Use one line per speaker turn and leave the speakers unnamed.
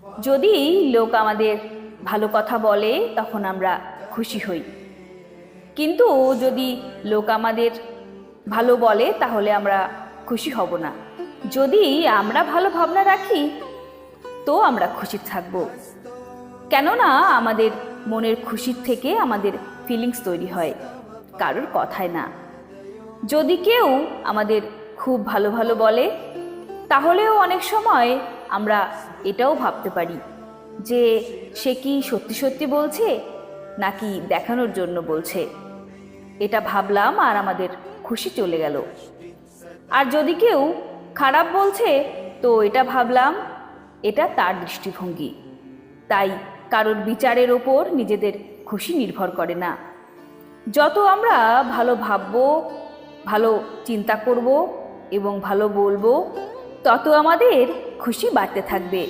যদি লোক আমাদের ভালো কথা বলে তখন আমরা খুশি হই, কিন্তু যদি লোক আমাদের ভালো বলে তাহলে আমরা খুশি হব না। যদি আমরা ভালো ভাবনা রাখি তো আমরা খুশি থাকব, কেননা আমাদের মনের খুশির থেকে আমাদের ফিলিংস তৈরি হয়, কারোর কথায় না। যদি কেউ আমাদের খুব ভালো ভালো বলে তাহলেও অনেক সময় আমরা এটাও ভাবতে পারি যে সে কি সত্যি সত্যি বলছে নাকি দেখানোর জন্য বলছে। এটা ভাবলাম আর আমাদের খুশি চলে গেল। আর যদি কেউ খারাপ বলছে তো এটা ভাবলাম এটা তার দৃষ্টিভঙ্গি। তাই কারোর বিচারের ওপর নিজেদের খুশি নির্ভর করে না। যত আমরা ভালো ভাববো, ভালো চিন্তা করব এবং ভালো বলবো, তত আমাদের খুশি বাড়তে থাকবে।